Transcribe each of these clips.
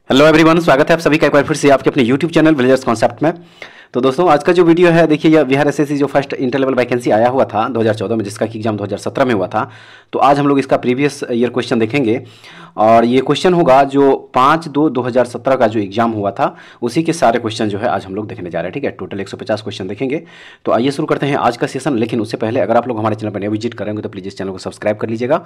Hello everyone, स्वागत है आप सभी का एक बार फिर से आपके अपने यूट्यूब चैनल विलेजर्स कॉन्सेप्ट में। तो दोस्तों, आज का जो वीडियो है, देखिए यह बिहार एसएससी जो फर्स्ट इंटर लेवल वैकेंसी आया हुआ था 2014 में, जिसका कि एग्जाम 2017 में हुआ था। तो आज हम लोग इसका प्रीवियस ईयर क्वेश्चन देखेंगे और ये क्वेश्चन होगा जो 5/2/2017 का जो एग्जाम हुआ था उसी के सारे क्वेश्चन जो है आज हम लोग देखने जा रहे हैं। ठीक है, टोटल 150 क्वेश्चन देखेंगे। तो आइए शुरू करते हैं आज का सेशन। लेकिन उससे पहले अगर आप लोग हमारे चैनल पर नए विजिट करेंगे तो प्लीज़ इस चैनल को सब्सक्राइब कर लीजिएगा।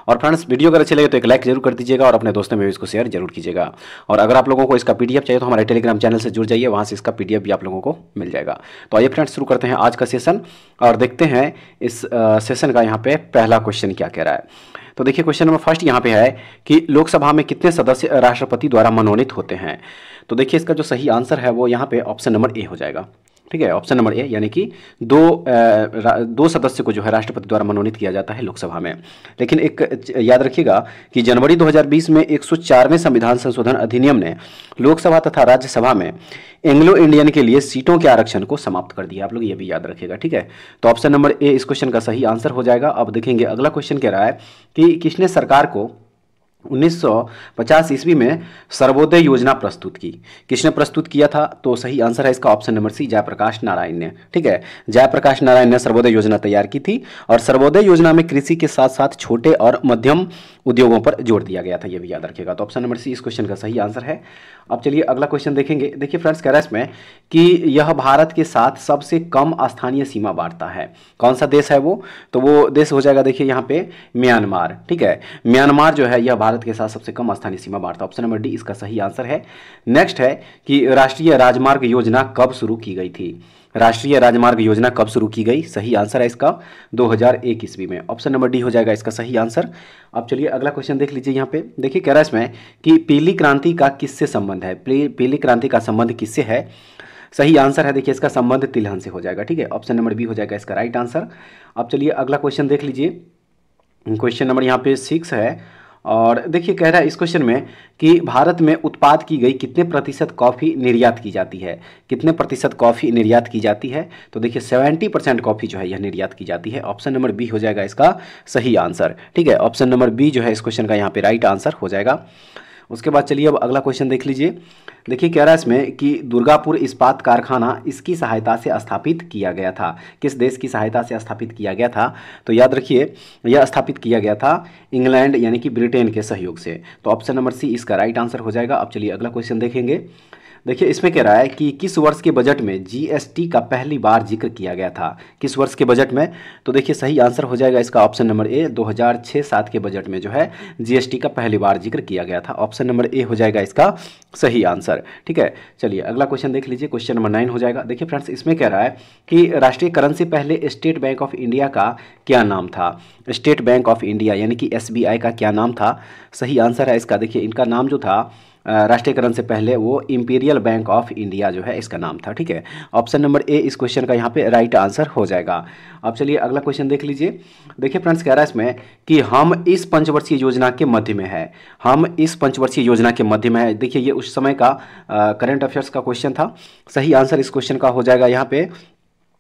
और फ्रेंड्स, वीडियो अगर अच्छे लगे तो एक लाइक जरूर कर दीजिएगा और अपने दोस्तों में भी इसको शेयर जरूर कीजिएगा। और अगर आप लोगों को इसका पीडीएफ चाहिए तो हमारे टेलीग्राम चैनल से जुड़ जाइए, वहाँ से इसका पीडीएफ भी आप लोगों को मिल जाएगा। तो आइए फ्रेंड्स, शुरू करते हैं आज का सेशन और देखते हैं इस सेशन का यहाँ पे पहला क्वेश्चन क्या कह रहा है। तो देखिए, क्वेश्चन नंबर फर्स्ट यहाँ पे है कि लोकसभा में कितने सदस्य राष्ट्रपति द्वारा मनोनीत होते हैं। तो देखिए, इसका जो सही आंसर है वो यहाँ पे ऑप्शन नंबर ए हो जाएगा। ठीक है, ऑप्शन नंबर ए, यानी कि दो सदस्य को जो है राष्ट्रपति द्वारा मनोनीत किया जाता है लोकसभा में। लेकिन एक याद रखिएगा कि जनवरी 2020 में 104वें संविधान संशोधन अधिनियम ने लोकसभा तथा राज्यसभा में एंग्लो इंडियन के लिए सीटों के आरक्षण को समाप्त कर दिया। आप लोग ये भी याद रखिएगा। ठीक है, तो ऑप्शन नंबर ए इस क्वेश्चन का सही आंसर हो जाएगा। अब देखेंगे अगला क्वेश्चन कह रहा है कि किसने सरकार को 1950 ईस्वी में सर्वोदय योजना प्रस्तुत की। किसने प्रस्तुत किया था? तो सही आंसर है इसका option number C, Jayaprakash Narayan ने। ठीक है, जयप्रकाश नारायण ने सर्वोदय योजना तैयार की थी और सर्वोदय योजना में कृषि के साथ साथ छोटे और मध्यम उद्योगों पर जोर दिया गया था। ये भी याद रखिएगा। तो ऑप्शन नंबर सी इस क्वेश्चन का सही आंसर है। अब चलिए अगला क्वेश्चन देखेंगे। देखिए फ्रेंड्स, कह रहा है इसमें कि यह भारत के साथ सबसे कम स्थानीय सीमा बांटता है। कौन सा देश है वो? तो वो देश हो जाएगा, देखिए यहाँ पे, म्यांमार। ठीक है, म्यांमार जो है यह भारत के साथ सबसे कम स्थानीय सीमा बांटता है। ऑप्शन नंबर डी इसका सही आंसर है। नेक्स्ट है कि राष्ट्रीय राजमार्ग योजना कब शुरू की गई थी। राष्ट्रीय राजमार्ग योजना कब शुरू की गई? सही आंसर है इसका 2001 ईस्वी में। ऑप्शन नंबर डी हो जाएगा इसका सही आंसर। अब चलिए अगला क्वेश्चन देख लीजिए। यहाँ पे देखिए, कह रहा है इसमें कि पीली क्रांति का किससे संबंध है। पीली क्रांति का संबंध किससे है? सही आंसर है, देखिए इसका संबंध तिलहन से हो जाएगा। ठीक है, ऑप्शन नंबर बी हो जाएगा इसका राइट आंसर। अब चलिए अगला क्वेश्चन देख लीजिए। क्वेश्चन नंबर यहाँ पे 6 है और देखिए कह रहा है इस क्वेश्चन में कि भारत में उत्पाद की गई कितने प्रतिशत कॉफ़ी निर्यात की जाती है। कितने प्रतिशत कॉफ़ी निर्यात की जाती है? तो देखिए 70% कॉफ़ी जो है यह निर्यात की जाती है। ऑप्शन नंबर बी हो जाएगा इसका सही आंसर। ठीक है, ऑप्शन नंबर बी जो है इस क्वेश्चन का यहाँ पे राइट आंसर हो जाएगा। उसके बाद चलिए अब अगला क्वेश्चन देख लीजिए। देखिए कह रहा है इसमें कि दुर्गापुर इस्पात कारखाना इसकी सहायता से स्थापित किया गया था। किस देश की सहायता से स्थापित किया गया था? तो याद रखिए, यह स्थापित किया गया था इंग्लैंड यानी कि ब्रिटेन के सहयोग से। तो ऑप्शन नंबर सी इसका राइट आंसर हो जाएगा। अब चलिए अगला क्वेश्चन देखेंगे। देखिए इसमें कह रहा है कि किस वर्ष के बजट में जीएसटी का पहली बार जिक्र किया गया था। किस वर्ष के बजट में? तो देखिए सही आंसर हो जाएगा इसका ऑप्शन नंबर ए, 2006-07 के बजट में जो है जीएसटी का पहली बार जिक्र किया गया था। ऑप्शन नंबर ए हो जाएगा इसका सही आंसर। ठीक है, चलिए अगला क्वेश्चन देख लीजिए। क्वेश्चन नंबर 9 हो जाएगा। देखिए फ्रेंड्स, इसमें कह रहा है कि राष्ट्रीयकरण से पहले स्टेट बैंक ऑफ इंडिया का क्या नाम था। स्टेट बैंक ऑफ इंडिया यानी कि एसबीआई का क्या नाम था? सही आंसर है इसका, देखिए इनका नाम जो था राष्ट्रीयकरण से पहले वो इंपीरियल बैंक ऑफ इंडिया जो है इसका नाम था। ठीक है, ऑप्शन नंबर ए इस क्वेश्चन का यहाँ पे राइट आंसर हो जाएगा। अब चलिए अगला क्वेश्चन देख लीजिए। देखिए फ्रेंड्स, कह रहा है इसमें कि हम इस पंचवर्षीय योजना के मध्य में है। हम इस पंचवर्षीय योजना के मध्य में है। देखिए ये उस समय का करंट अफेयर्स का क्वेश्चन था। सही आंसर इस क्वेश्चन का हो जाएगा यहाँ पे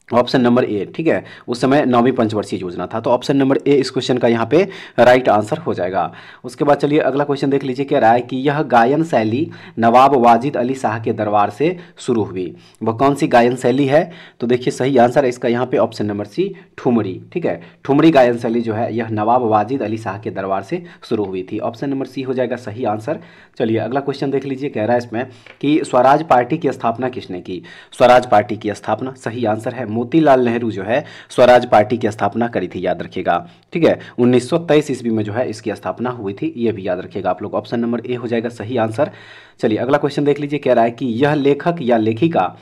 ऑप्शन नंबर ए। ठीक है, उस समय 9वीं पंचवर्षीय योजना था। तो ऑप्शन नंबर ए इस क्वेश्चन का यहाँ पे राइट आंसर हो जाएगा। उसके बाद चलिए अगला क्वेश्चन देख लीजिए। कह रहा है कि यह गायन शैली नवाब वाजिद अली शाह के दरबार से शुरू हुई। वह कौन सी गायन शैली है? तो देखिए सही आंसर है इसका यहाँ पे ऑप्शन नंबर सी, ठुमरी। ठीक है, ठुमरी गायन शैली जो है यह नवाब वाजिद अली शाह के दरबार से शुरू हुई थी। ऑप्शन नंबर सी हो जाएगा सही आंसर। चलिए अगला क्वेश्चन देख लीजिए। कह रहा है इसमें कि स्वराज पार्टी की स्थापना किसने की। स्वराज पार्टी की स्थापना, सही आंसर है, मोतीलाल नेहरू जो है स्वराज पार्टी की स्थापना करी थी। याद रखिएगा। ठीक है, 1923 ईस्वी में जो है इसकी स्थापना हुई थी। ये भी याद रखिएगा आप लोग। ऑप्शन नंबर ए हो जाएगा सही आंसर। चलिए अगला क्वेश्चन देख लीजिए। कह रहा है कि यह लेखक या लेखिका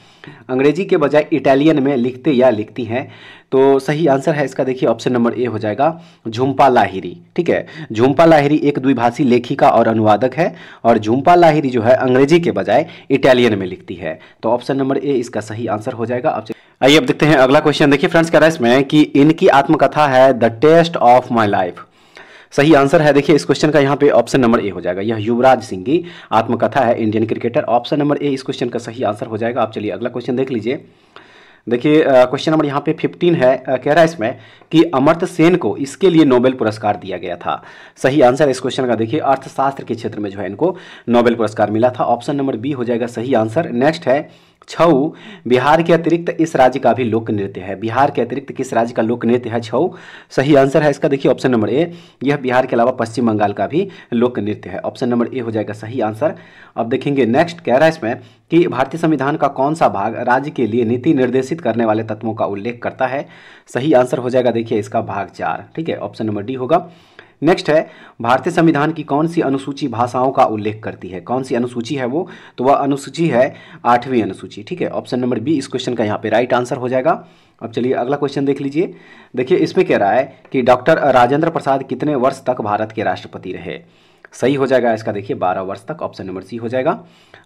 अंग्रेजी के बजाय इटालियन में लिखते या लिखती हैं। तो सही आंसर है इसका, देखिए ऑप्शन नंबर ए हो जाएगा झुम्पा लाहिरी। ठीक है, झुम्पा लाहिरी एक द्विभाषी लेखिका और अनुवादक है और झुम्पा लाहिरी जो है अंग्रेजी के बजाय इटालियन में लिखती है। तो ऑप्शन नंबर ए इसका सही आंसर हो जाएगा। आइए अब देखते हैं अगला क्वेश्चन। देखिए फ्रेंड्स, कह रहा है इसमें कि इनकी आत्मकथा है the test of my life. सही आंसर है, देखिए इस क्वेश्चन का यहाँ पे ऑप्शन नंबर ए हो जाएगा। यह युवराज सिंह की आत्मकथा है, Indian cricketer. Option number A इस क्वेश्चन का सही आंसर हो जाएगा। आप चलिए अगला क्वेश्चन देख लीजिए। देखिए क्वेश्चन नंबर यहाँ पे 15 है, कह रहा है इसमें कि अमर्त्य सेन को इसके लिए नोबेल पुरस्कार दिया गया था। सही आंसर इस क्वेश्चन का देखिए अर्थशास्त्र के क्षेत्र में जो है इनको नोबेल पुरस्कार मिला था। ऑप्शन नंबर बी हो जाएगा सही आंसर। नेक्स्ट है छऊ, बिहार के अतिरिक्त इस राज्य का भी लोक नृत्य है। बिहार के अतिरिक्त किस राज्य का लोक नृत्य है छऊ? सही आंसर है इसका देखिए ऑप्शन नंबर ए, यह बिहार के अलावा पश्चिम बंगाल का भी लोक नृत्य है। ऑप्शन नंबर ए हो जाएगा सही आंसर। अब देखेंगे नेक्स्ट कह रहा है इसमें कि भारतीय संविधान का कौन सा भाग राज्य के लिए नीति निर्देशित करने वाले तत्वों का उल्लेख करता है? सही आंसर हो जाएगा देखिए इसका भाग 4, ठीक है, ऑप्शन नंबर डी होगा। नेक्स्ट है भारतीय संविधान की कौन सी अनुसूची भाषाओं का उल्लेख करती है? कौन सी अनुसूची है वो? तो वह अनुसूची है 8वीं अनुसूची, ठीक है, ऑप्शन नंबर बी इस क्वेश्चन का यहाँ पे राइट आंसर हो जाएगा। अब चलिए अगला क्वेश्चन देख लीजिए। देखिए इसमें कह रहा है कि डॉक्टर राजेंद्र प्रसाद कितने वर्ष तक भारत के राष्ट्रपति रहे? सही हो जाएगा इसका देखिए 12 वर्ष तक, ऑप्शन नंबर सी हो जाएगा।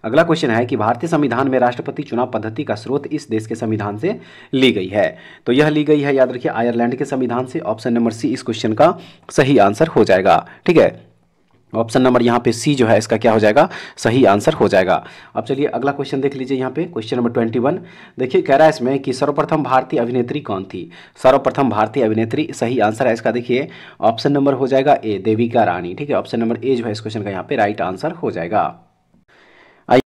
अगला क्वेश्चन है कि भारतीय संविधान में राष्ट्रपति चुनाव पद्धति का स्रोत इस देश के संविधान से ली गई है? तो यह ली गई है, याद रखिए, आयरलैंड के संविधान से। ऑप्शन नंबर सी इस क्वेश्चन का सही आंसर हो जाएगा, ठीक है। ऑप्शन नंबर यहाँ पे सी जो है इसका क्या हो जाएगा? सही आंसर हो जाएगा। अब चलिए अगला क्वेश्चन देख लीजिए यहाँ पे क्वेश्चन नंबर 21। देखिए कह रहा है इसमें कि सर्वप्रथम भारतीय अभिनेत्री कौन थी? सर्वप्रथम भारतीय अभिनेत्री, सही आंसर है इसका देखिए ऑप्शन नंबर हो जाएगा ए, देविका रानी, ठीक है, ऑप्शन नंबर ए जो है इस क्वेश्चन का यहाँ पे राइट आंसर हो जाएगा।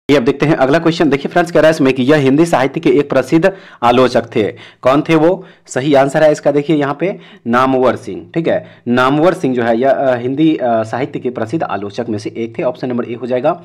अब देखते हैं अगला क्वेश्चन। देखिए फ्रेंड्स कह रहा है इसमें कि यह हिंदी साहित्य के एक प्रसिद्ध आलोचक थे। कौन थे वो? सही आंसर है इसका देखिए यहाँ पे नामवर सिंह, ठीक है, नामवर सिंह जो है यह हिंदी साहित्य के प्रसिद्ध आलोचक में से एक थे। ऑप्शन नंबर ए हो जाएगा।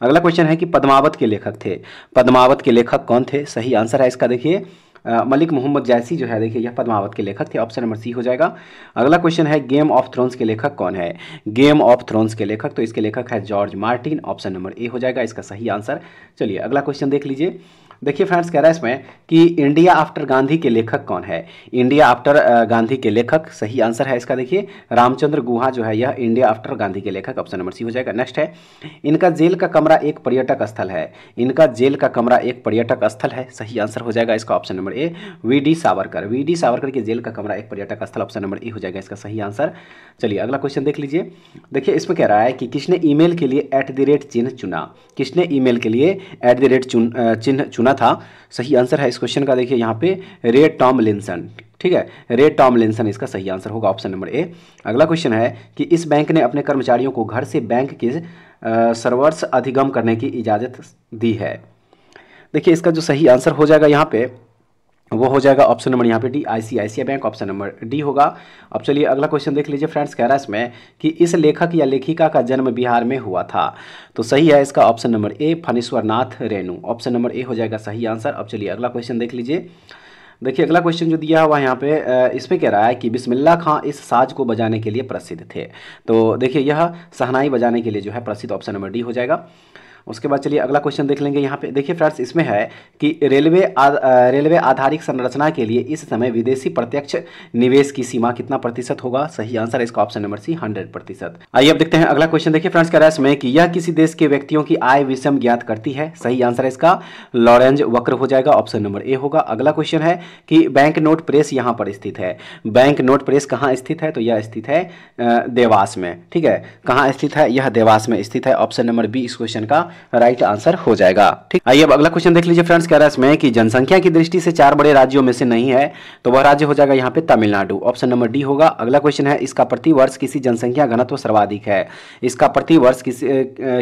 अगला क्वेश्चन है कि पद्मावत के लेखक थे। पद्मावत के लेखक कौन थे? सही आंसर है इसका देखिए मलिक मोहम्मद जैसी जो है देखिए यह पद्मावत के लेखक थे। ऑप्शन नंबर सी हो जाएगा। अगला क्वेश्चन है गेम ऑफ थ्रोन्स के लेखक कौन है? गेम ऑफ थ्रोन्स के लेखक, तो इसके लेखक है George Martin. Option number A हो जाएगा इसका सही आंसर। चलिए अगला क्वेश्चन देख लीजिए। देखिए फ्रेंड्स कह रहा है इसमें कि इंडिया आफ्टर गांधी के लेखक कौन है? इंडिया आफ्टर गांधी के लेखक, सही आंसर है इसका देखिए रामचंद्र गुहा जो है यह इंडिया आफ्टर गांधी के लेखक। ऑप्शन नंबर सी हो जाएगा। नेक्स्ट है इनका जेल का कमरा एक पर्यटक स्थल है। इनका जेल का कमरा एक पर्यटक स्थल है, सही आंसर हो जाएगा इसका option number A, VD. Savarkar. VD. Savarkar के जेल का कमरा एक पर्यटक स्थल, ऑप्शन नंबर ए हो जाएगा इसका सही आंसर। चलिए अगला क्वेश्चन देख लीजिए। देखिए इसमें कह रहा है कि किसने ईमेल के लिए @ चिन्ह चुना? किसने ईमेल के लिए @ चिन्ह चुना था? सही आंसर है इस क्वेश्चन का देखिए यहाँ पे रे टॉमलिंसन, ठीक है, रे टॉमलिंसन इसका सही आंसर होगा, ऑप्शन नंबर ए। अगला क्वेश्चन है कि इस बैंक ने अपने कर्मचारियों को घर से बैंक के सर्वर्स अधिगम करने की इजाज़त दी है। देखिए इसका जो सही आंसर हो जाएगा यहाँ पे वो हो जाएगा ऑप्शन नंबर यहाँ पे D, ICICI bank, option number D होगा। अब चलिए अगला क्वेश्चन देख लीजिए फ्रेंड्स। कह रहा है इसमें कि इस लेखक या लेखिका का जन्म बिहार में हुआ था। तो सही है इसका option number A, Phanishwar Nath Renu. Option number A हो जाएगा सही आंसर। अब चलिए अगला क्वेश्चन देख लीजिए। देखिए अगला क्वेश्चन जो दिया हुआ यहाँ पे इसमें कह रहा है कि बिस्मिल्लाह खां इस साज को बजाने के लिए प्रसिद्ध थे। तो देखिए यह शहनाई बजाने के लिए जो है प्रसिद्ध, ऑप्शन नंबर डी हो जाएगा। उसके बाद चलिए अगला क्वेश्चन देख लेंगे यहाँ पे। देखिए फ्रेंड्स इसमें है कि रेलवे आधारिक संरचना के लिए इस समय विदेशी प्रत्यक्ष निवेश की सीमा कितना प्रतिशत होगा? सही आंसर है इसका ऑप्शन नंबर सी, 100%। आइए अब देखते हैं अगला क्वेश्चन। देखिए फ्रेंड्स कह रहा है इसमें कि यह किसी देश के व्यक्तियों की आय विषम ज्ञात करती है। सही आंसर है इसका लॉरेंज वक्र हो जाएगा, ऑप्शन नंबर ए होगा। अगला क्वेश्चन है कि बैंक नोट प्रेस यहाँ पर स्थित है। बैंक नोट प्रेस कहाँ स्थित है? तो यह स्थित है देवास में, ठीक है, कहाँ स्थित है? यह देवास में स्थित है। ऑप्शन नंबर बी इस क्वेश्चन का राइट आंसर हो जाएगा, ठीक। आइए अब अगला क्वेश्चन देख लीजिए फ्रेंड्स। कह रहा है इसमें कि जनसंख्या की दृष्टि से 4 बड़े राज्यों में से नहीं है, तो वह राज्य हो जाएगा यहाँ पे तमिलनाडु। ऑप्शन नंबर डी होगा। अगला क्वेश्चन है इसका प्रति वर्ष किसी जनसंख्या घनत्व सर्वाधिक है। इसका प्रति वर्ष किसका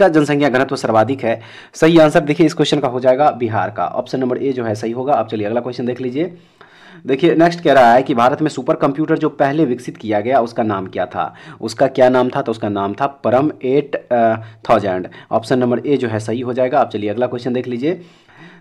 जनसंख्या घनत्व सर्वाधिक है? सही आंसर देखिए इस क्वेश्चन का हो जाएगा बिहार का। ऑप्शन नंबर ए जो है सही होगा। अब चलिए अगला क्वेश्चन देख लीजिए। देखिए नेक्स्ट कह रहा है कि भारत में सुपर कंप्यूटर जो पहले विकसित किया गया उसका नाम क्या था? उसका क्या नाम था? तो उसका नाम था परम 8000। ऑप्शन नंबर ए जो है सही हो जाएगा। अब चलिए अगला क्वेश्चन देख लीजिए।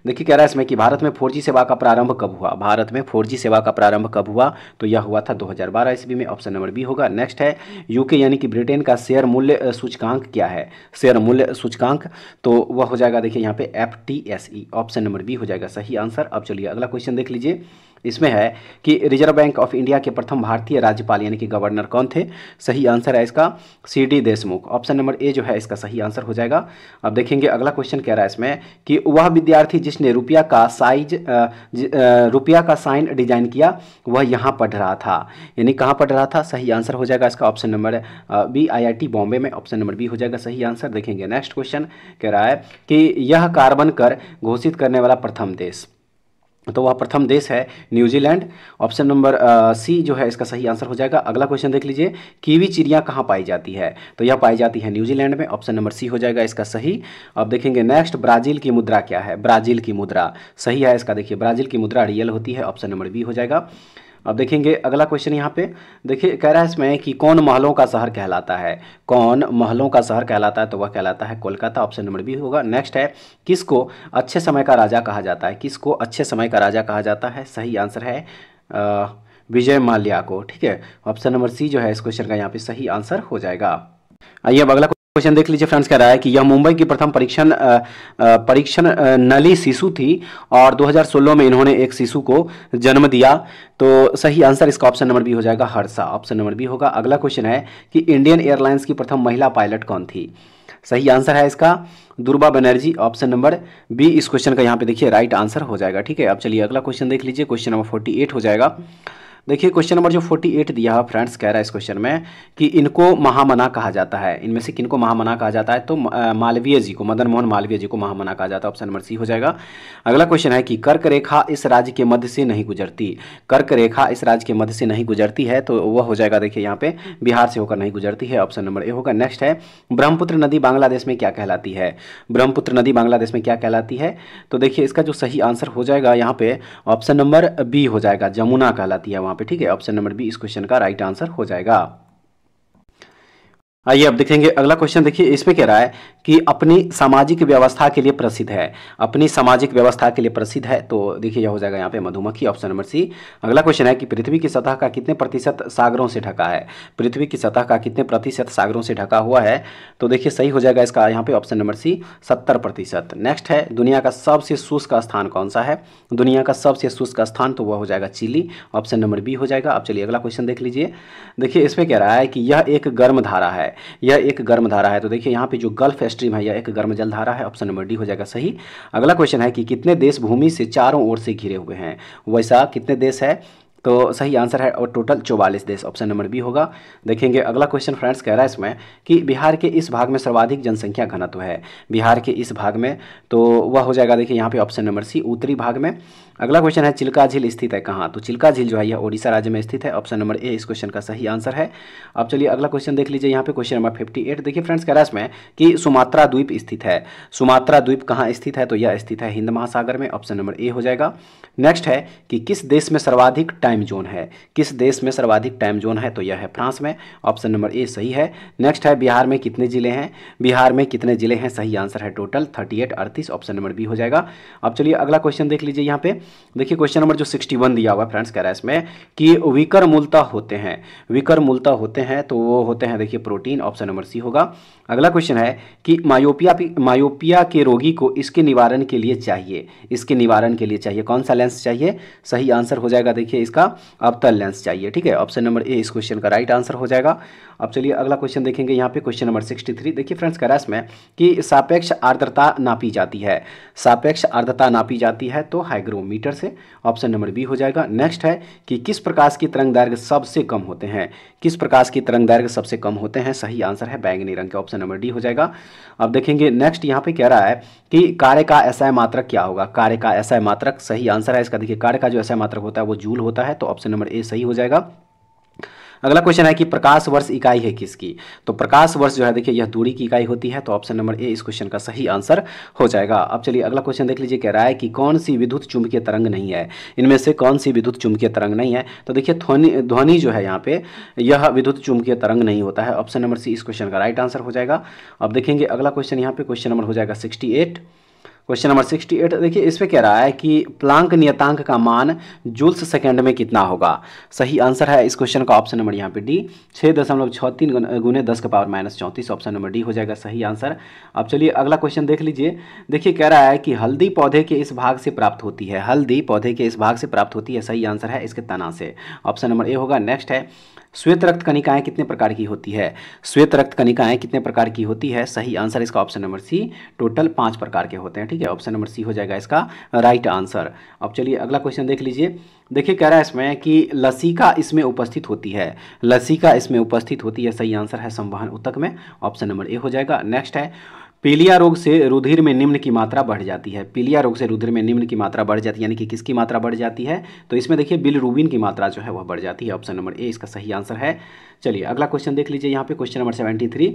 देखिए कह रहा है इसमें कि भारत में 4G सेवा का प्रारंभ कब हुआ? भारत में 4G सेवा का प्रारंभ कब हुआ? तो यह हुआ था 2012 ईस्वी में। ऑप्शन नंबर बी होगा। नेक्स्ट है यूके यानी कि ब्रिटेन का शेयर मूल्य सूचकांक क्या है? शेयर मूल्य सूचकांक, तो वह हो जाएगा देखिए यहाँ पे FTSE। ऑप्शन नंबर बी हो जाएगा सही आंसर। अब चलिए अगला क्वेश्चन देख लीजिए। इसमें है कि रिजर्व बैंक ऑफ इंडिया के प्रथम भारतीय राज्यपाल यानी कि गवर्नर कौन थे? सही आंसर है इसका CD. Deshmukh. Option number A जो है इसका सही आंसर हो जाएगा। अब देखेंगे अगला क्वेश्चन कह रहा है इसमें कि वह विद्यार्थी जिसने रुपया का साइन डिजाइन किया वह यहाँ पढ़ रहा था, यानी कहाँ पढ़ रहा था? सही आंसर हो जाएगा इसका option number B, IIT Bombay में। ऑप्शन नंबर बी हो जाएगा सही आंसर। देखेंगे नेक्स्ट क्वेश्चन कह रहा है कि यह कार्बन कर घोषित करने वाला प्रथम देश, तो वह प्रथम देश है न्यूजीलैंड। ऑप्शन नंबर सी जो है इसका सही आंसर हो जाएगा। अगला क्वेश्चन देख लीजिए, कीवी चिड़िया कहाँ पाई जाती है? तो यह पाई जाती है न्यूजीलैंड में। ऑप्शन नंबर सी हो जाएगा इसका सही। अब देखेंगे नेक्स्ट, ब्राज़ील की मुद्रा क्या है? ब्राज़ील की मुद्रा सही है इसका। देखिए ब्राज़ील की मुद्रा रियल होती है। ऑप्शन नंबर बी हो जाएगा। अब देखेंगे अगला क्वेश्चन यहाँ पे, देखिए कह रहा है इसमें कि कौन महलों का शहर कहलाता है? कौन महलों का शहर कहलाता है? तो वह कहलाता है कोलकाता। ऑप्शन नंबर बी होगा। नेक्स्ट है, किसको अच्छे समय का राजा कहा जाता है? किसको अच्छे समय का राजा कहा जाता है? सही आंसर है विजय माल्या को। ठीक है, ऑप्शन नंबर सी जो है इस क्वेश्चन का यहाँ पे सही आंसर हो जाएगा। आइए अब अगला क्वेश्चन देख लीजिए फ्रेंड्स। कह रहा है कि यह मुंबई की प्रथम परीक्षण नली शिशु थी और 2016 में इन्होंने एक शिशु को जन्म दिया, तो सही आंसर इसका ऑप्शन नंबर बी हो जाएगा हर्षा। ऑप्शन नंबर बी होगा। अगला क्वेश्चन है कि इंडियन एयरलाइंस की प्रथम महिला पायलट कौन थी? सही आंसर है इसका दुर्बा बनर्जी। ऑप्शन नंबर बी इस क्वेश्चन का यहाँ पे देखिए राइट आंसर हो जाएगा। ठीक है, अब चलिए अगला क्वेश्चन देख लीजिए, क्वेश्चन नंबर 48 हो जाएगा। देखिए क्वेश्चन नंबर जो 48 दिया है फ्रेंड्स, कह रहा है इस क्वेश्चन में कि इनको महामना कहा जाता है। इनमें से किनको महामना कहा जाता है? तो मालवीय जी को, मदन मोहन मालवीय जी को महामना कहा जाता है। ऑप्शन नंबर सी हो जाएगा। अगला क्वेश्चन है कि कर्क रेखा इस राज्य के मध्य से नहीं गुजरती। कर्क रेखा इस राज्य के मध्य से नहीं गुजरती है, तो वह हो जाएगा देखिए यहाँ पे बिहार से होकर नहीं गुजरती है। ऑप्शन नंबर ए होगा। नेक्स्ट है, ब्रह्मपुत्र नदी बांग्लादेश में क्या कहलाती है? ब्रह्मपुत्र नदी बांग्लादेश में क्या कहलाती है? तो देखिए इसका जो सही आंसर हो जाएगा यहाँ पे ऑप्शन नंबर बी हो जाएगा, जमुना कहलाती है वहाँ पे। ठीक है, ऑप्शन नंबर बी इस क्वेश्चन का राइट आंसर हो जाएगा। आइए अब देखेंगे अगला क्वेश्चन। देखिए इसमें कह रहा है कि अपनी सामाजिक व्यवस्था के लिए प्रसिद्ध है। अपनी सामाजिक व्यवस्था के लिए प्रसिद्ध है, तो देखिए यह हो जाएगा यहाँ पे मधुमक्खी। Option number C. अगला क्वेश्चन है कि पृथ्वी की सतह का कितने प्रतिशत सागरों से ढका है? पृथ्वी की सतह का कितने प्रतिशत सागरों से ढका हुआ है? तो देखिए सही हो जाएगा इसका यहाँ पे ऑप्शन नंबर सी 70%। नेक्स्ट है, दुनिया का सबसे शुष्क स्थान कौन सा है? दुनिया का सबसे शुष्क स्थान तो वह हो जाएगा चिली। ऑप्शन नंबर बी हो जाएगा। अब चलिए अगला क्वेश्चन देख लीजिए। देखिए इसमें कह रहा है कि यह एक गर्म धारा है। यह एक गर्म धारा है, तो देखिए यहाँ पे जो गल्फ स्ट्रीम है यह एक गर्म जल धारा है। ऑप्शन नंबर डी हो जाएगा सही। अगला क्वेश्चन है कि कितने देश भूमि से चारों ओर से घिरे हुए हैं? वैसा कितने देश है? तो सही आंसर है और टोटल 44 देश। ऑप्शन नंबर बी होगा। देखेंगे अगला क्वेश्चन फ्रेंड्स, कह रहा है इसमें कि बिहार के इस भाग में सर्वाधिक जनसंख्या घनत्व है। बिहार के इस भाग में, तो वह हो जाएगा देखिए यहाँ पे ऑप्शन नंबर सी उत्तरी भाग में। अगला क्वेश्चन है, चिल्का झील स्थित है कहाँ? तो चिल्का झील जो है यह ओडिशा राज्य में स्थित है। ऑप्शन नंबर ए इस क्वेश्चन का सही आंसर है। अब चलिए अगला क्वेश्चन देख लीजिए यहाँ पे क्वेश्चन नंबर 58। देखिए फ्रेंड्स कह रहा है इसमें कि सुमात्रा द्वीप स्थित है। सुमात्रा द्वीप कहाँ स्थित है? तो यह स्थित है हिंद महासागर में। ऑप्शन नंबर ए हो जाएगा। नेक्स्ट है कि किस देश में सर्वाधिक टाइम जोन है? किस देश में सर्वाधिक टाइम जोन है? तो यह है फ्रांस में। ऑप्शन नंबर ए सही है। नेक्स्ट है, बिहार में कितने जिले हैं? बिहार में कितने जिले हैं? सही आंसर है टोटल 38 38। ऑप्शन नंबर बी हो जाएगा। अब चलिए अगला क्वेश्चन देख लीजिए यहाँ पे। देखिए क्वेश्चन नंबर जो 61 दिया हुआ फ्रेंड्स, कह रहा है इसमें कि विकर मूलतः होते हैं। विकर मूलतः होते हैं, तो वो होते हैं देखिए प्रोटीन। ऑप्शन नंबर सी होगा। अगला क्वेश्चन है कि मायोपिया के रोगी को इसके निवारण के लिए चाहिए, इसके निवारण के लिए चाहिए कौन सा लेंस चाहिए? सही आंसर हो जाएगा देखिए इसका अवतल लेंस चाहिए। ठीक है, ऑप्शन नंबर ए इस क्वेश्चन का राइट आंसर हो जाएगा। अब चलिए अगला क्वेश्चन देखेंगे यहाँ पे क्वेश्चन नंबर 63। देखिए फ्रेंड्स कह रहा है इसमें कि सापेक्ष आर्द्रता नापी जाती है। सापेक्ष आर्द्रता नापी जाती है तो हाइग्रोमीटर से। ऑप्शन नंबर बी हो जाएगा। नेक्स्ट है कि किस प्रकाश की तरंग दैर्घ्य सबसे कम होते हैं? किस प्रकाश की तरंग दैर्घ्य सबसे कम होते हैं? सही आंसर है बैंगनी रंग के। ऑप्शन नंबर डी हो जाएगा। अब देखेंगे नेक्स्ट यहाँ पे कह रहा है कि कार्य का एसआई मात्रक क्या होगा? कार्य का एसआई मात्रक सही आंसर है इसका। देखिए कार्य का जो एसआई मात्रक होता है वो जूल होता है, तो ऑप्शन नंबर ए सही हो जाएगा। अगला क्वेश्चन है कि प्रकाश वर्ष इकाई है किसकी? तो प्रकाश वर्ष जो है देखिए यह दूरी की इकाई होती है, तो ऑप्शन नंबर ए इस क्वेश्चन का सही आंसर हो जाएगा। अब चलिए अगला क्वेश्चन देख लीजिए। कह रहा है कि कौन सी विद्युत चुंबकीय तरंग नहीं है? इनमें से कौन सी विद्युत चुंबकीय तरंग नहीं है? तो देखिए ध्वनि जो है यहाँ पे यह विद्युत चुंबकीय तरंग नहीं होता है। ऑप्शन नंबर सी इस क्वेश्चन का राइट आंसर हो जाएगा। अब देखेंगे अगला क्वेश्चन यहाँ पे क्वेश्चन नंबर हो जाएगा 68। क्वेश्चन नंबर 68 देखिए, इसमें कह रहा है कि प्लांक नियतांक का मान जूल्स सेकेंड में कितना होगा। सही आंसर है इस क्वेश्चन का ऑप्शन नंबर यहाँ पे डी, 6.63 गुने 10⁻⁻34। ऑप्शन नंबर डी हो जाएगा सही आंसर। अब चलिए अगला क्वेश्चन देख लीजिए। देखिए कह रहा है कि हल्दी पौधे के इस भाग से प्राप्त होती है, हल्दी पौधे के इस भाग से प्राप्त होती है। सही आंसर है इसके तना से। ऑप्शन नंबर ए होगा। नेक्स्ट है, श्वेत रक्त कणिकाएं कितने प्रकार की होती है। श्वेत रक्त कणिकाएं कितने प्रकार की होती है। सही आंसर इसका ऑप्शन नंबर सी, टोटल 5 प्रकार के होते हैं। ठीक है, ऑप्शन नंबर सी हो जाएगा इसका राइट आंसर। अब चलिए अगला क्वेश्चन देख लीजिए। देखिए कह रहा है इसमें कि लसिका इसमें उपस्थित होती है, लसिका इसमें उपस्थित होती है। सही आंसर है संवहन ऊतक में। ऑप्शन नंबर ए हो जाएगा। नेक्स्ट है, पीलिया रोग से रुधिर में निम्न की मात्रा बढ़ जाती है। पीलिया रोग से रुधिर में निम्न की मात्रा बढ़ जाती है, यानी कि किसकी मात्रा बढ़ जाती है, तो इसमें देखिए बिलिरुबिन की मात्रा जो है वह बढ़ जाती है। ऑप्शन नंबर ए इसका सही आंसर है। चलिए अगला क्वेश्चन देख लीजिए। यहाँ पे क्वेश्चन नंबर 73।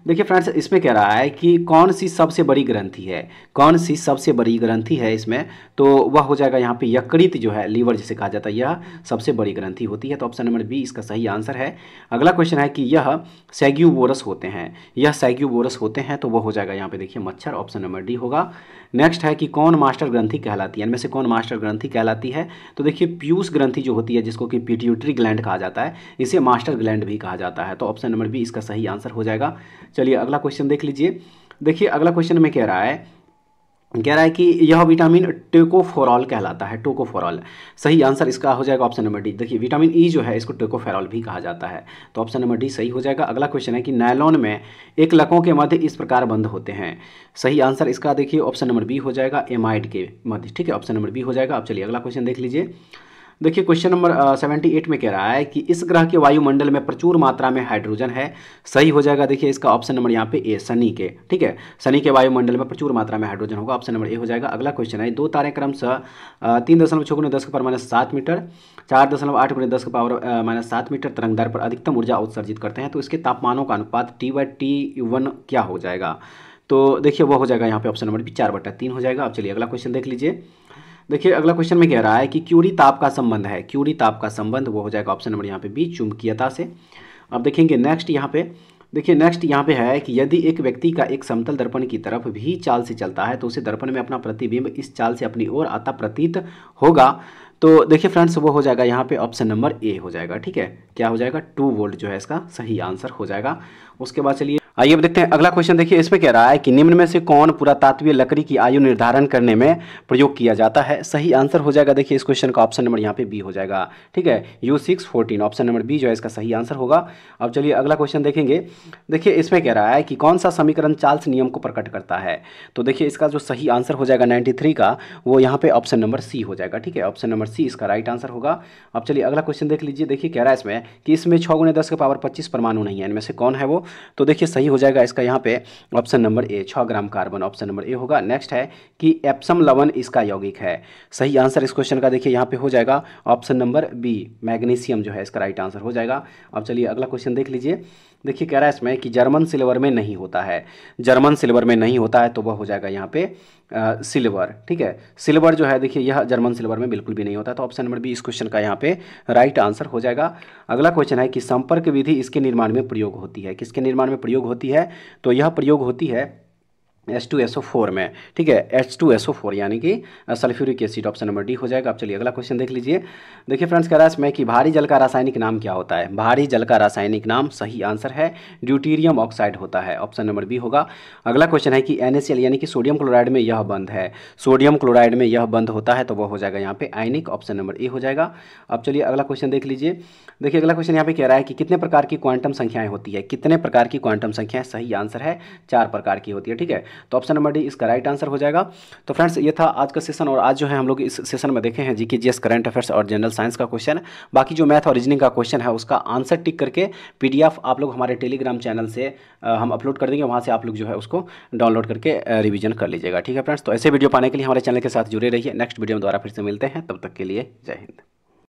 देखिए फ्रेंड्स, इसमें कह रहा है कि कौन सी सबसे बड़ी ग्रंथि है, कौन सी सबसे बड़ी ग्रंथि है इसमें, तो वह हो जाएगा यहाँ पे यकृत जो है, लीवर जिसे कहा जाता है, यह सबसे बड़ी ग्रंथि होती है। तो ऑप्शन नंबर बी इसका सही आंसर है। अगला क्वेश्चन है कि यह सैग्यूबोरस होते हैं, यह सैग्यूबोरस होते हैं, तो वह हो जाएगा यहाँ पे देखिए मच्छर। ऑप्शन नंबर डी होगा। नेक्स्ट है कि कौन मास्टर ग्रंथि कहलाती है, इनमें से कौन मास्टर ग्रंथि कहलाती है, तो देखिए पीयूष ग्रंथि जो होती है, जिसको कि पिट्यूटरी ग्लैंड कहा जाता है, इसे मास्टर ग्लैंड भी कहा जाता है। तो ऑप्शन नंबर बी इसका सही आंसर हो जाएगा। चलिए अगला क्वेश्चन देख लीजिए। देखिए अगला क्वेश्चन में कह रहा है कि यह विटामिन टोकोफेरॉल कहलाता है, टोकोफेरॉल। सही आंसर इसका हो जाएगा ऑप्शन नंबर डी। देखिए विटामिन ई जो है इसको टोकोफेरॉल भी कहा जाता है। तो ऑप्शन नंबर डी सही हो जाएगा। अगला क्वेश्चन है कि नायलॉन में एक लकों के मध्य इस प्रकार बंद होते हैं। सही आंसर इसका देखिए ऑप्शन नंबर बी हो जाएगा, एमाइड के मध्य। ठीक है, ऑप्शन नंबर बी हो जाएगा। अब चलिए अगला क्वेश्चन देख लीजिए। देखिए क्वेश्चन नंबर 78 में कह रहा है कि इस ग्रह के वायुमंडल में प्रचुर मात्रा में हाइड्रोजन है। सही हो जाएगा देखिए इसका ऑप्शन नंबर यहाँ पे ए, शनि के। ठीक है, शनि के वायुमंडल में प्रचुर मात्रा में हाइड्रोजन होगा। ऑप्शन नंबर ए हो जाएगा। अगला क्वेश्चन है, दो तारे क्रमशः 3.6 गुने 10⁻7 मीटर, 4.8 गुने 10⁻7 मीटर तरंगदैर्घ्य पर अधिकतम ऊर्जा उत्सर्जित करते हैं, तो इसके तापमानों का अनुपात T/T1 क्या हो जाएगा, तो देखिए वो हो जाएगा यहाँ पे ऑप्शन नंबर बी 4/3 हो जाएगा। अब चलिए अगला क्वेश्चन देख लीजिए। देखिए अगला क्वेश्चन में कह रहा है कि क्यूरी ताप का संबंध है, क्यूरी ताप का संबंध वो हो जाएगा ऑप्शन नंबर यहाँ पे बी, चुंबकीयता से। अब देखेंगे नेक्स्ट यहाँ पे, देखिए नेक्स्ट यहाँ पे है कि यदि एक व्यक्ति का एक समतल दर्पण की तरफ भी चाल से चलता है तो उसे दर्पण में अपना प्रतिबिंब इस चाल से अपनी ओर आता प्रतीत होगा। तो देखिए फ्रेंड्स वो हो जाएगा यहाँ पे ऑप्शन नंबर ए हो जाएगा। ठीक है, क्या हो जाएगा, 2 वोल्ट जो है इसका सही आंसर हो जाएगा। उसके बाद चलिए आइए अब देखते हैं अगला क्वेश्चन। देखिए इसमें कह रहा है कि निम्न में से कौन पुरातात्वीय लकड़ी की आयु निर्धारण करने में प्रयोग किया जाता है। सही आंसर हो जाएगा देखिए इस क्वेश्चन का ऑप्शन नंबर यहाँ पे बी हो जाएगा। ठीक है, U614 ऑप्शन नंबर बी जो है इसका सही आंसर होगा। अब चलिए अगला क्वेश्चन देखेंगे। देखिए इसमें कह रहा है कि कौन सा समीकरण चार्ल्स नियम को प्रकट करता है, तो देखिए इसका जो सही आंसर हो जाएगा 93 का, वो यहाँ पे ऑप्शन नंबर सी हो जाएगा। ठीक है, ऑप्शन नंबर सी इसका राइट आंसर होगा। अब चलिए अगला क्वेश्चन देख लीजिए। देखिए कह रहा है इसमें कि इसमें 6 गुने 10⁻25 परमाणु नहीं है, इनमें से कौन है वो, तो देखिए सही हो जाएगा इसका यहाँ पे option number A, 6 gram carbon. Option number A होगा। नेक्स्ट है कि एप्सम लवण इसका यौगिक है। सही आंसर इस क्वेश्चन का देखिए यहाँ पे हो जाएगा ऑप्शन नंबर बी, मैग्नीशियम जो है इसका राइट आंसर हो जाएगा। अब चलिए अगला क्वेश्चन देख लीजिए। देखिए कह रहा है इसमें कि जर्मन सिल्वर में नहीं होता है, जर्मन सिल्वर में नहीं होता है, तो वह हो जाएगा यहाँ पे सिल्वर। ठीक है, सिल्वर जो है देखिए यह जर्मन सिल्वर में बिल्कुल भी नहीं होता, तो ऑप्शन नंबर बी इस क्वेश्चन का यहाँ पे राइट आंसर हो जाएगा। अगला क्वेश्चन है कि संपर्क विधि इसके निर्माण में प्रयोग होती है, किसके निर्माण में प्रयोग होती है, तो यह प्रयोग होती है H2SO4 में। ठीक है, H2SO4 यानी कि sulphuric acid. Option number D हो जाएगा। अब चलिए अगला क्वेश्चन देख लीजिए। देखिए फ्रेंड्स कह रहा है इसमें कि भारी जल का रासायनिक नाम क्या होता है। भारी जल का रासायनिक नाम सही आंसर है ड्यूटीरियम ऑक्साइड होता है। ऑप्शन नंबर बी होगा। अगला क्वेश्चन है कि NaCl यानी कि सोडियम क्लोराइड में यह बंध है, सोडियम क्लोराइड में यह बंध होता है, तो वह हो जाएगा यहाँ पे आयनिक। ऑप्शन नंबर ए हो जाएगा। अब चलिए अगला क्वेश्चन देख लीजिए। देखिए अगला क्वेश्चन यहाँ पे कह रहा है कि कितने प्रकार की क्वांटम संख्याएं होती है, कितने प्रकार की क्वांटम संख्याएं, सही आंसर है 4 प्रकार की होती है। ठीक है, तो ऑप्शन नंबर डी इसका राइट आंसर हो जाएगा। तो फ्रेंड्स ये था आज का सेशन, और आज जो है हम लोग इस सेशन में देखे हैं जीके जीएस करंट अफेयर्स और जनरल साइंस का क्वेश्चन। बाकी जो मैथ और रीजनिंग का क्वेश्चन है उसका आंसर टिक करके PDF आप लोग हमारे टेलीग्राम चैनल से हम अपलोड कर देंगे, वहाँ से आप लोग जो है उसको डाउनलोड करके रिवीजन कर लीजिएगा। ठीक है फ्रेंड्स, तो ऐसे वीडियो पाने के लिए हमारे चैनल के साथ जुड़े रहिए। नेक्स्ट वीडियो में दोबारा फिर से मिलते हैं, तब तक के लिए जय हिंद।